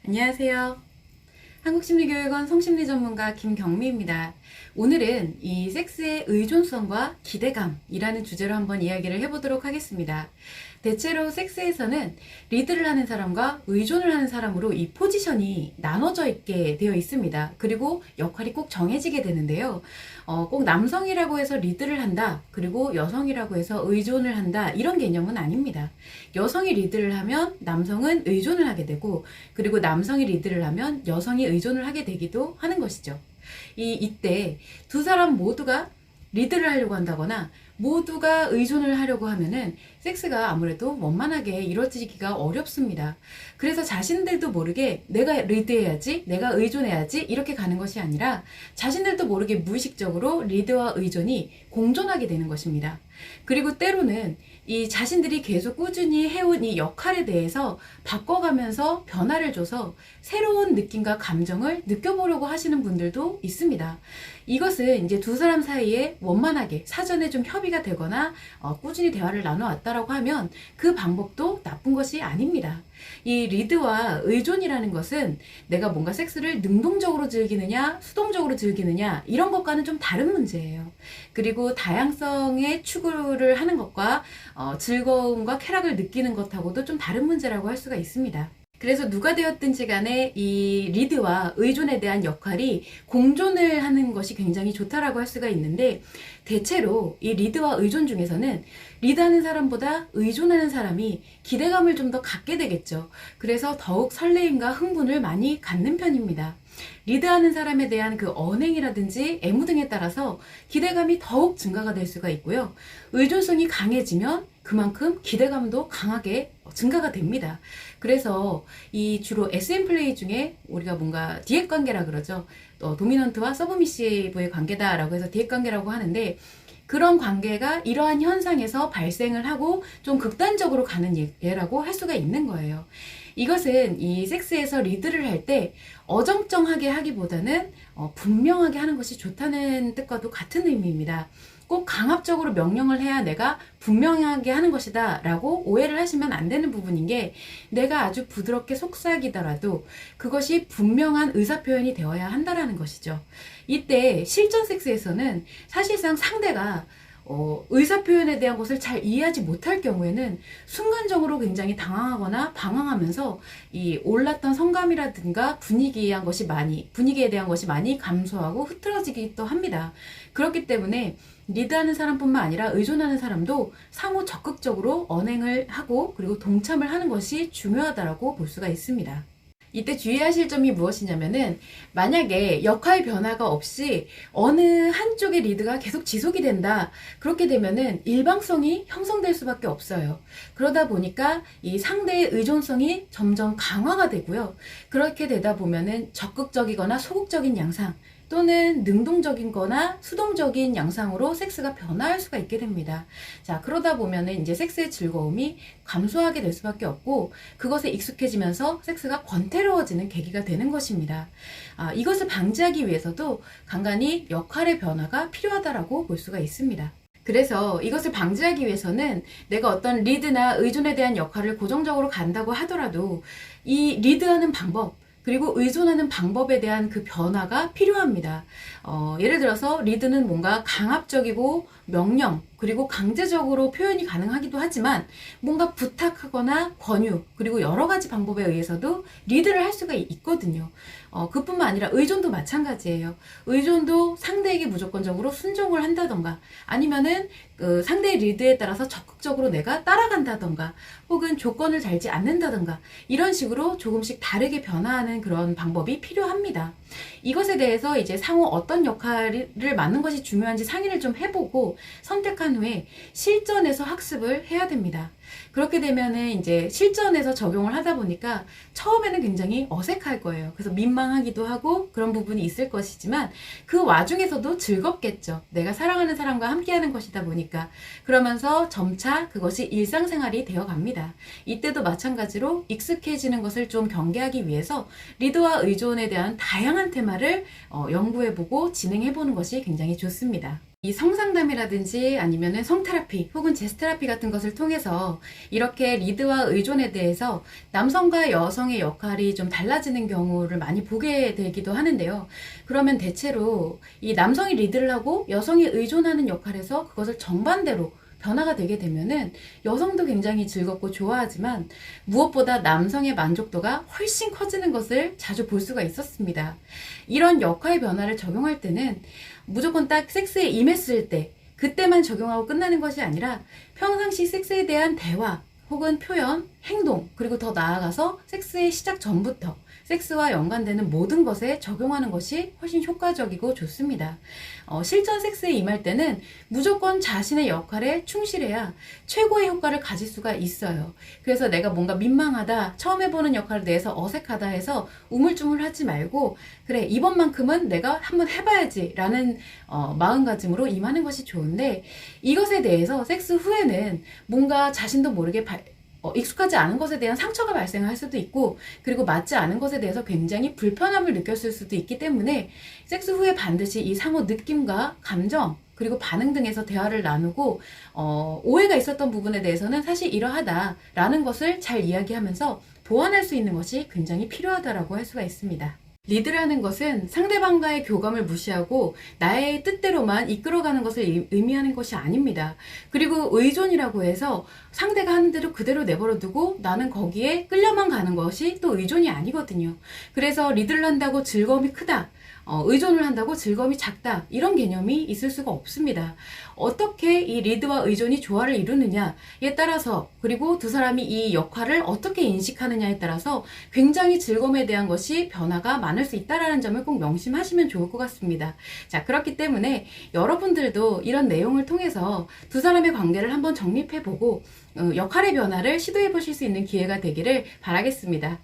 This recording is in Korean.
안녕하세요. 한국심리교육원 성심리 전문가 김경미입니다. 오늘은 이 섹스의 의존성과 기대감이라는 주제로 한번 이야기를 해보도록 하겠습니다. 대체로 섹스에서는 리드를 하는 사람과 의존을 하는 사람으로 이 포지션이 나눠져 있게 되어 있습니다. 그리고 역할이 꼭 정해지게 되는데요. 꼭 남성이라고 해서 리드를 한다, 그리고 여성이라고 해서 의존을 한다, 이런 개념은 아닙니다. 여성이 리드를 하면 남성은 의존을 하게 되고, 그리고 남성이 리드를 하면 여성이 의존을 하게 되기도 하는 것이죠. 이때 두 사람 모두가 리드를 하려고 한다거나 모두가 의존을 하려고 하면은 섹스가 아무래도 원만하게 이루어지기가 어렵습니다. 그래서 자신들도 모르게 내가 리드해야지, 내가 의존해야지 이렇게 가는 것이 아니라 자신들도 모르게 무의식적으로 리드와 의존이 공존하게 되는 것입니다. 그리고 때로는 이 자신들이 계속 꾸준히 해온 이 역할에 대해서 바꿔가면서 변화를 줘서 새로운 느낌과 감정을 느껴보려고 하시는 분들도 있습니다. 이것은 이제 두 사람 사이에 원만하게 사전에 좀 협의가 되거나 꾸준히 대화를 나눠왔다라고 하면 그 방법도 나쁜 것이 아닙니다. 이 리드와 의존이라는 것은 내가 뭔가 섹스를 능동적으로 즐기느냐 수동적으로 즐기느냐 이런 것과는 좀 다른 문제예요. 그리고 다양성의 추구를 하는 것과 즐거움과 쾌락을 느끼는 것하고도 좀 다른 문제라고 할 수가 있습니다. 그래서 누가 되었든지 간에 이 리드와 의존에 대한 역할이 공존을 하는 것이 굉장히 좋다라고 할 수가 있는데, 대체로 이 리드와 의존 중에서는 리드하는 사람보다 의존하는 사람이 기대감을 좀 더 갖게 되겠죠. 그래서 더욱 설레임과 흥분을 많이 갖는 편입니다. 리드하는 사람에 대한 그 언행이라든지 애무 등에 따라서 기대감이 더욱 증가가 될 수가 있고요. 의존성이 강해지면 그만큼 기대감도 강하게 증가가 됩니다. 그래서 이 주로 SM 플레이 중에 우리가 뭔가 디엣 관계라 그러죠. 도미넌트와 서브미시브의 관계다라고 해서 디엣 관계라고 하는데, 그런 관계가 이러한 현상에서 발생을 하고 좀 극단적으로 가는 예라고 할 수가 있는 거예요. 이것은 이 섹스에서 리드를 할 때 어정쩡하게 하기보다는 분명하게 하는 것이 좋다는 뜻과도 같은 의미입니다. 꼭 강압적으로 명령을 해야 내가 분명하게 하는 것이다 라고 오해를 하시면 안 되는 부분인 게, 내가 아주 부드럽게 속삭이더라도 그것이 분명한 의사표현이 되어야 한다라는 것이죠. 이때 실전 섹스에서는 사실상 상대가 의사표현에 대한 것을 잘 이해하지 못할 경우에는 순간적으로 굉장히 당황하거나 방황하면서 이 올랐던 성감이라든가 분위기에 대한 것이 많이 감소하고 흐트러지기도 합니다. 그렇기 때문에 리드하는 사람뿐만 아니라 의존하는 사람도 상호 적극적으로 언행을 하고 그리고 동참을 하는 것이 중요하다고 볼 수가 있습니다. 이때 주의하실 점이 무엇이냐면은, 만약에 역할 변화가 없이 어느 한쪽의 리드가 계속 지속이 된다, 그렇게 되면은 일방성이 형성될 수밖에 없어요. 그러다 보니까 이 상대의 의존성이 점점 강화가 되고요. 그렇게 되다 보면은 적극적이거나 소극적인 양상, 또는 능동적인 거나 수동적인 양상으로 섹스가 변화할 수가 있게 됩니다. 자, 그러다 보면은 이제 섹스의 즐거움이 감소하게 될 수밖에 없고, 그것에 익숙해지면서 섹스가 권태로워지는 계기가 되는 것입니다. 이것을 방지하기 위해서도 간간히 역할의 변화가 필요하다라고 볼 수가 있습니다. 그래서 이것을 방지하기 위해서는 내가 어떤 리드나 의존에 대한 역할을 고정적으로 간다고 하더라도 이 리드하는 방법, 그리고 의존하는 방법에 대한 그 변화가 필요합니다. 예를 들어서 리드는 뭔가 강압적이고 명령, 그리고 강제적으로 표현이 가능하기도 하지만, 뭔가 부탁하거나 권유, 그리고 여러 가지 방법에 의해서도 리드를 할 수가 있거든요. 그뿐만 아니라 의존도 마찬가지예요. 의존도 상대에게 무조건적으로 순종을 한다던가, 아니면은 상대의 리드에 따라서 적극적으로 내가 따라간다던가, 혹은 조건을 달지 않는다던가, 이런 식으로 조금씩 다르게 변화하는 그런 방법이 필요합니다. 이것에 대해서 이제 상호 어떤 역할을 맡는 것이 중요한지 상의를 좀 해보고 선택한 후에 실전에서 학습을 해야 됩니다. 그렇게 되면은 이제 실전에서 적용을 하다 보니까 처음에는 굉장히 어색할 거예요. 그래서 민망하기도 하고 그런 부분이 있을 것이지만, 그 와중에서도 즐겁겠죠. 내가 사랑하는 사람과 함께하는 것이다 보니까. 그러면서 점차 그것이 일상생활이 되어 갑니다. 이때도 마찬가지로 익숙해지는 것을 좀 경계하기 위해서 리드와 의존에 대한 다양한 테마를 연구해보고 진행해보는 것이 굉장히 좋습니다. 이 성상담이라든지 아니면은 성테라피 혹은 제스테라피 같은 것을 통해서 이렇게 리드와 의존에 대해서 남성과 여성의 역할이 좀 달라지는 경우를 많이 보게 되기도 하는데요. 그러면 대체로 이 남성이 리드를 하고 여성이 의존하는 역할에서 그것을 정반대로 변화가 되게 되면은 여성도 굉장히 즐겁고 좋아하지만 무엇보다 남성의 만족도가 훨씬 커지는 것을 자주 볼 수가 있었습니다. 이런 역할 변화를 적용할 때는 무조건 딱 섹스에 임했을 때 그때만 적용하고 끝나는 것이 아니라 평상시 섹스에 대한 대화 혹은 표현, 행동, 그리고 더 나아가서 섹스의 시작 전부터 섹스와 연관되는 모든 것에 적용하는 것이 훨씬 효과적이고 좋습니다. 실전 섹스에 임할 때는 무조건 자신의 역할에 충실해야 최고의 효과를 가질 수가 있어요. 그래서 내가 뭔가 민망하다, 처음 해보는 역할을 내서 어색하다 해서 우물쭈물하지 말고 그래 이번만큼은 내가 한번 해봐야지 라는 마음가짐으로 임하는 것이 좋은데, 이것에 대해서 섹스 후에는 뭔가 자신도 모르게 익숙하지 않은 것에 대한 상처가 발생할 수도 있고, 그리고 맞지 않은 것에 대해서 굉장히 불편함을 느꼈을 수도 있기 때문에 섹스 후에 반드시 이 상호 느낌과 감정 그리고 반응 등에서 대화를 나누고 오해가 있었던 부분에 대해서는 사실 이러하다라는 것을 잘 이야기하면서 보완할 수 있는 것이 굉장히 필요하다라고 할 수가 있습니다. 리드라는 것은 상대방과의 교감을 무시하고 나의 뜻대로만 이끌어가는 것을 의미하는 것이 아닙니다. 그리고 의존이라고 해서 상대가 하는 대로 그대로 내버려 두고 나는 거기에 끌려만 가는 것이 또 의존이 아니거든요. 그래서 리드를 한다고 즐거움이 크다, 의존을 한다고 즐거움이 작다, 이런 개념이 있을 수가 없습니다. 어떻게 이 리드와 의존이 조화를 이루느냐에 따라서, 그리고 두 사람이 이 역할을 어떻게 인식하느냐에 따라서 굉장히 즐거움에 대한 것이 변화가 많을 수 있다는 점을 꼭 명심하시면 좋을 것 같습니다. 자, 그렇기 때문에 여러분들도 이런 내용을 통해서 두 사람의 관계를 한번 정립해보고 역할의 변화를 시도해 보실 수 있는 기회가 되기를 바라겠습니다.